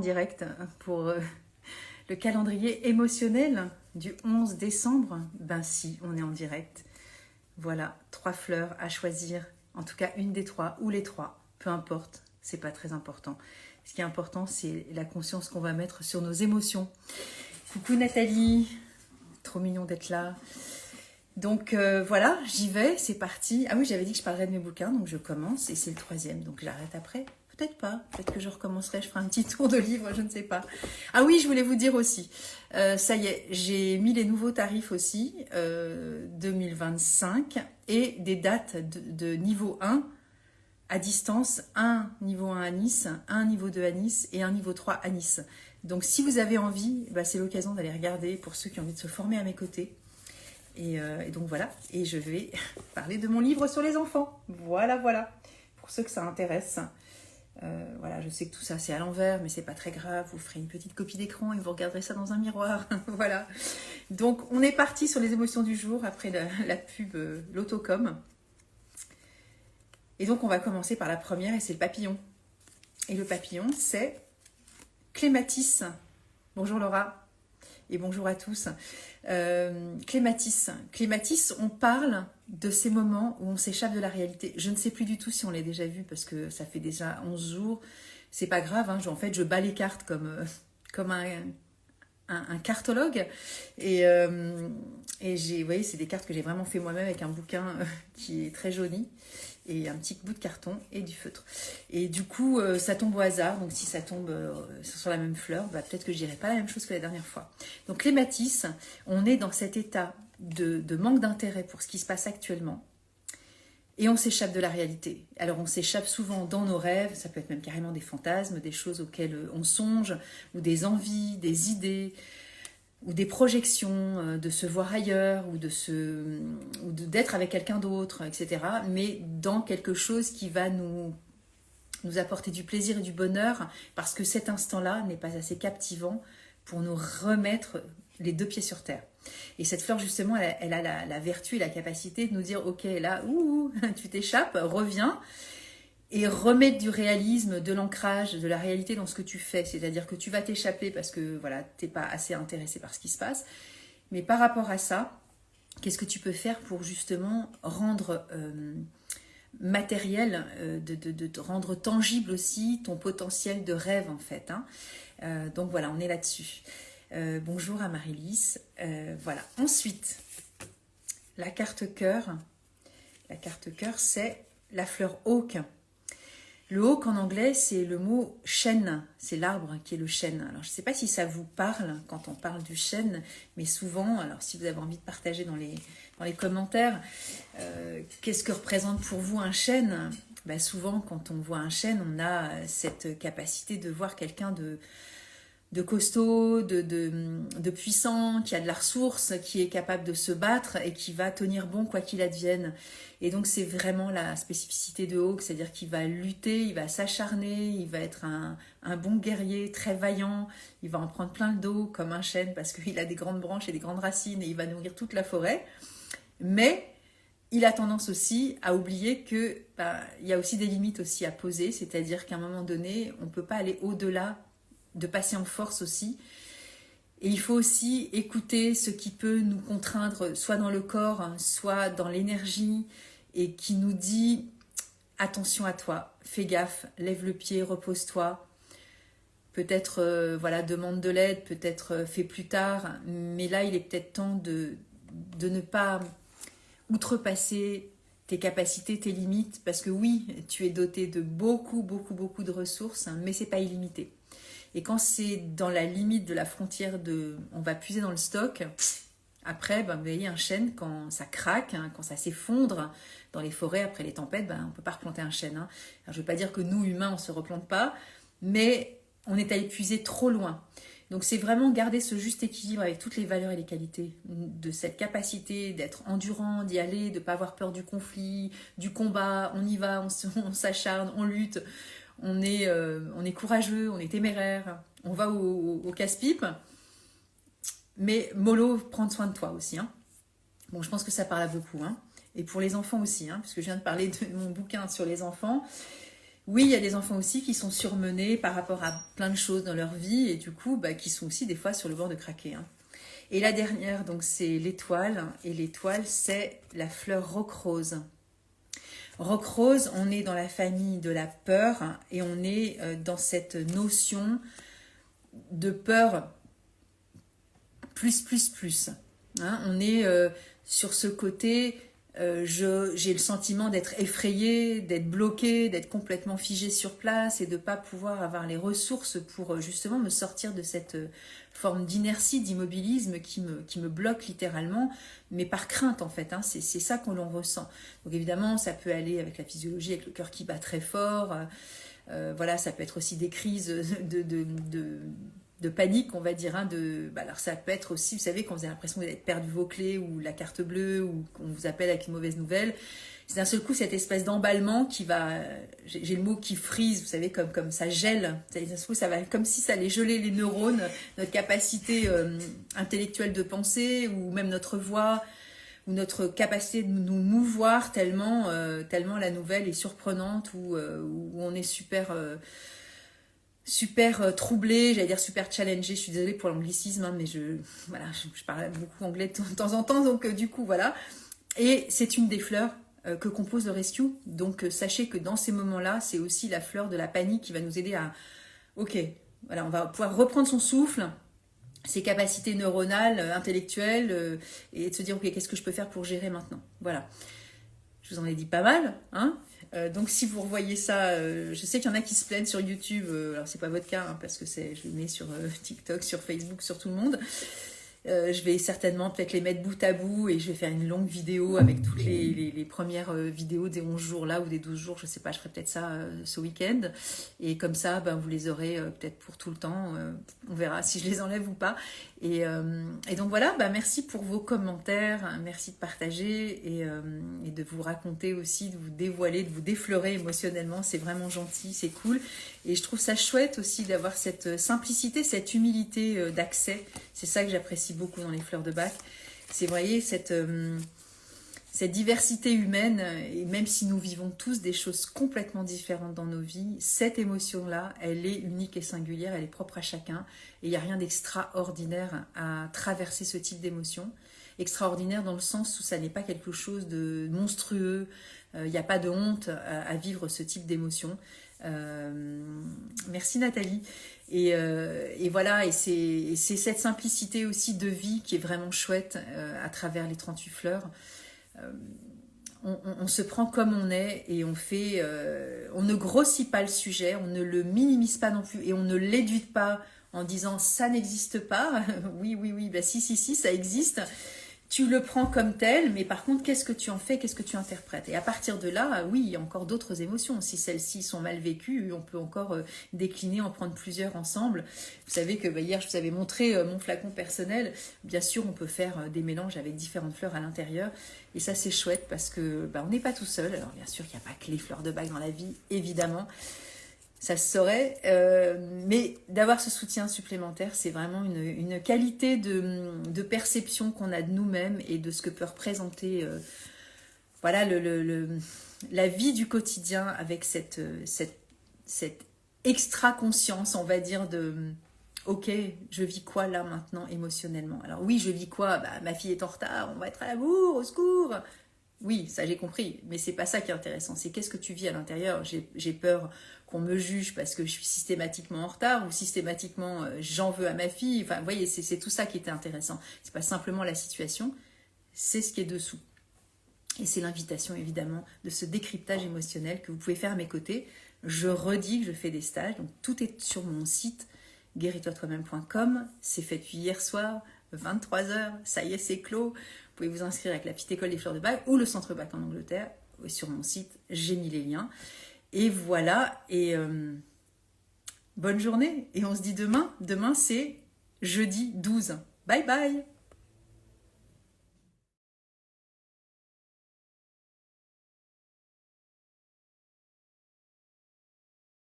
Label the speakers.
Speaker 1: Direct pour le calendrier émotionnel du 11 décembre. Ben si, on est en direct. Voilà, 3 fleurs à choisir. En tout cas, une des 3 ou les 3. Peu importe, c'est pas très important. Ce qui est important, c'est la conscience qu'on va mettre sur nos émotions. Coucou Nathalie, trop mignon d'être là. Donc voilà, j'y vais, c'est parti. Ah oui, j'avais dit que je parlerais de mes bouquins, donc je commence et c'est le 3e, donc j'arrête après. Peut-être pas, peut-être que je recommencerai, je ferai un petit tour de livre, je ne sais pas. Ah oui, je voulais vous dire aussi, ça y est, j'ai mis les nouveaux tarifs aussi, 2025, et des dates de niveau 1 à distance, un niveau 1 à Nice, un niveau 2 à Nice et un niveau 3 à Nice. Donc si vous avez envie, bah, c'est l'occasion d'aller regarder pour ceux qui ont envie de se former à mes côtés. Et donc voilà, et je vais parler de mon livre sur les enfants. Voilà, pour ceux que ça intéresse. Voilà, je sais que tout ça c'est à l'envers, mais c'est pas très grave. Vous ferez une petite copie d'écran et vous regarderez ça dans un miroir. Voilà. Donc on est parti sur les émotions du jour après la pub, l'autocom. Et donc on va commencer par la première et c'est le papillon. Et le papillon c'est Clématis. Bonjour Laura. Et bonjour à tous. Clématis, on parle de ces moments où on s'échappe de la réalité. Je ne sais plus du tout si on l'a déjà vu parce que ça fait déjà 11 jours. C'est pas grave, hein. En fait, je bats les cartes comme un cartologue. Et vous voyez, c'est des cartes que j'ai vraiment fait moi-même avec un bouquin qui est très joli. Et un petit bout de carton et du feutre. Et du coup, ça tombe au hasard. Donc, si ça tombe sur la même fleur, bah, peut-être que je dirai pas la même chose que la dernière fois. Donc, Clématis, on est dans cet état de manque d'intérêt pour ce qui se passe actuellement. Et on s'échappe de la réalité. Alors, on s'échappe souvent dans nos rêves. Ça peut être même carrément des fantasmes, des choses auxquelles on songe, ou des envies, des idées, ou des projections, de se voir ailleurs, ou d'être avec quelqu'un d'autre, etc. Mais dans quelque chose qui va nous apporter du plaisir et du bonheur, parce que cet instant-là n'est pas assez captivant pour nous remettre les 2 pieds sur terre. Et cette fleur, justement, elle a la vertu et la capacité de nous dire, ok, là, tu t'échappes, reviens, et remettre du réalisme, de l'ancrage, de la réalité dans ce que tu fais. C'est-à-dire que tu vas t'échapper parce que voilà, t'es pas assez intéressé par ce qui se passe. Mais par rapport à ça, qu'est-ce que tu peux faire pour justement rendre matériel, de rendre tangible aussi ton potentiel de rêve en fait, hein. Donc voilà, on est là-dessus. Bonjour à Marie-Lys. Voilà. Ensuite, la carte cœur. La carte cœur, c'est la fleur oak. Le oak en anglais, c'est le mot chêne, c'est l'arbre qui est le chêne. Alors je ne sais pas si ça vous parle quand on parle du chêne, mais souvent, alors si vous avez envie de partager dans les commentaires, qu'est-ce que représente pour vous un chêne ? Ben, souvent quand on voit un chêne, on a cette capacité de voir quelqu'un de costaud, de puissant, qui a de la ressource, qui est capable de se battre et qui va tenir bon quoi qu'il advienne. Et donc c'est vraiment la spécificité de Hawk, c'est-à-dire qu'il va lutter, il va s'acharner, il va être un bon guerrier, très vaillant, il va en prendre plein le dos comme un chêne parce qu'il a des grandes branches et des grandes racines et il va nourrir toute la forêt. Mais il a tendance aussi à oublier que il y a aussi des limites aussi à poser, c'est-à-dire qu'à un moment donné, on ne peut pas aller au-delà de passer en force aussi. Et il faut aussi écouter ce qui peut nous contraindre, soit dans le corps, soit dans l'énergie, et qui nous dit « Attention à toi, fais gaffe, lève le pied, repose-toi. Peut-être demande de l'aide, peut-être fais plus tard. Mais là, il est peut-être temps de ne pas outrepasser tes capacités, tes limites. Parce que oui, tu es doté de beaucoup de ressources, mais c'est pas illimité. Et quand c'est dans la limite de la frontière on va puiser dans le stock, après, vous voyez, un chêne, quand ça craque, hein, quand ça s'effondre dans les forêts, après les tempêtes, on ne peut pas replanter un chêne. Hein. Alors, je ne veux pas dire que nous, humains, on ne se replante pas, mais on est allé puiser trop loin. Donc, c'est vraiment garder ce juste équilibre avec toutes les valeurs et les qualités de cette capacité d'être endurant, d'y aller, de ne pas avoir peur du conflit, du combat. On y va, on s'acharne, on lutte. On est courageux, on est téméraire, on va au casse-pipe, mais mollo, prendre soin de toi aussi. Hein. Bon, je pense que ça parle à beaucoup. Hein. Et pour les enfants aussi, hein, puisque je viens de parler de mon bouquin sur les enfants. Oui, il y a des enfants aussi qui sont surmenés par rapport à plein de choses dans leur vie et du coup, qui sont aussi des fois sur le bord de craquer, hein. Et la dernière, donc, c'est l'étoile. Et l'étoile, c'est la fleur roc-rose. Roc-rose, on est dans la famille de la peur et on est dans cette notion de peur plus. Hein, on est sur ce côté, j'ai le sentiment d'être effrayé, d'être bloqué, d'être complètement figé sur place et de ne pas pouvoir avoir les ressources pour justement me sortir de cette forme d'inertie, d'immobilisme qui me bloque littéralement, mais par crainte en fait, hein, c'est ça qu'on l'on ressent. Donc évidemment, ça peut aller avec la physiologie, avec le cœur qui bat très fort, voilà, ça peut être aussi des crises de panique, on va dire. Hein, alors ça peut être aussi, vous savez, quand vous avez l'impression d'être perdu vos clés ou la carte bleue ou qu'on vous appelle avec une mauvaise nouvelle, c'est d'un seul coup cette espèce d'emballement qui va, j'ai le mot qui frise, vous savez, comme ça gèle. D'un seul coup, ça va comme si ça allait geler les neurones, notre capacité intellectuelle de penser ou même notre voix ou notre capacité de nous mouvoir tellement la nouvelle est surprenante ou on est super troublé, j'allais dire super challengé, je suis désolée pour l'anglicisme, hein, mais je parle beaucoup anglais de temps en temps, donc du coup voilà. Et c'est une des fleurs que compose le rescue, donc sachez que dans ces moments-là, c'est aussi la fleur de la panique qui va nous aider à, ok, voilà, on va pouvoir reprendre son souffle, ses capacités neuronales, intellectuelles, et de se dire, ok, qu'est-ce que je peux faire pour gérer maintenant? Voilà. Je vous en ai dit pas mal, hein. Donc si vous revoyez ça, je sais qu'il y en a qui se plaignent sur YouTube, alors c'est pas votre cas, hein, parce que je le mets sur TikTok, sur Facebook, sur tout le monde. Je vais certainement peut-être les mettre bout à bout et je vais faire une longue vidéo avec toutes les premières vidéos des 11 jours là ou des 12 jours, je sais pas, je ferai peut-être ça ce week-end. Et comme ça, vous les aurez peut-être pour tout le temps. On verra si je les enlève ou pas. Et donc voilà, merci pour vos commentaires, merci de partager et de vous raconter aussi, de vous dévoiler, de vous défleurer émotionnellement. C'est vraiment gentil, c'est cool. Et je trouve ça chouette aussi d'avoir cette simplicité, cette humilité d'accès. C'est ça que j'apprécie beaucoup dans les fleurs de Bach. C'est, vous voyez, cette diversité humaine, et même si nous vivons tous des choses complètement différentes dans nos vies, cette émotion-là, elle est unique et singulière, elle est propre à chacun. Et il n'y a rien d'extraordinaire à traverser ce type d'émotion. Extraordinaire dans le sens où ça n'est pas quelque chose de monstrueux, il n'y a pas de honte à vivre ce type d'émotion. Merci Nathalie. Et voilà, et c'est cette simplicité aussi de vie qui est vraiment chouette à travers les 38 fleurs. On se prend comme on est et on ne grossit pas le sujet, on ne le minimise pas non plus et on ne l'éduque pas en disant ça n'existe pas. Oui, si, ça existe. Tu le prends comme tel, mais par contre, qu'est-ce que tu en fais, qu'est-ce que tu interprètes? Et à partir de là, oui, il y a encore d'autres émotions. Si celles-ci sont mal vécues, on peut encore décliner, en prendre plusieurs ensemble. Vous savez que hier, je vous avais montré mon flacon personnel. Bien sûr, on peut faire des mélanges avec différentes fleurs à l'intérieur. Et ça, c'est chouette parce que on n'est pas tout seul. Alors, bien sûr, il n'y a pas que les fleurs de Bach dans la vie, évidemment. Ça se saurait, mais d'avoir ce soutien supplémentaire, c'est vraiment une qualité de perception qu'on a de nous-mêmes et de ce que peut représenter voilà, la vie du quotidien avec cette extra-conscience, on va dire, de ok, je vis quoi là maintenant émotionnellement? Alors oui, je vis quoi? Ma fille est en retard, on va être à la bourre, au secours. Oui, ça j'ai compris, mais c'est pas ça qui est intéressant, c'est qu'est-ce que tu vis à l'intérieur. J'ai peur qu'on me juge parce que je suis systématiquement en retard ou systématiquement j'en veux à ma fille. Enfin, vous voyez, c'est tout ça qui était intéressant. C'est pas simplement la situation, c'est ce qui est dessous. Et c'est l'invitation évidemment de ce décryptage émotionnel que vous pouvez faire à mes côtés. Je redis que je fais des stages, donc tout est sur mon site guéris-toi-toi-même.com. C'est fait depuis hier soir, 23h, ça y est, c'est clos. Vous pouvez vous inscrire avec la petite école des fleurs de Bach ou le centre Bach en Angleterre. Sur mon site, j'ai mis les liens. Et voilà, et bonne journée. Et on se dit demain. Demain, c'est jeudi 12. Bye bye.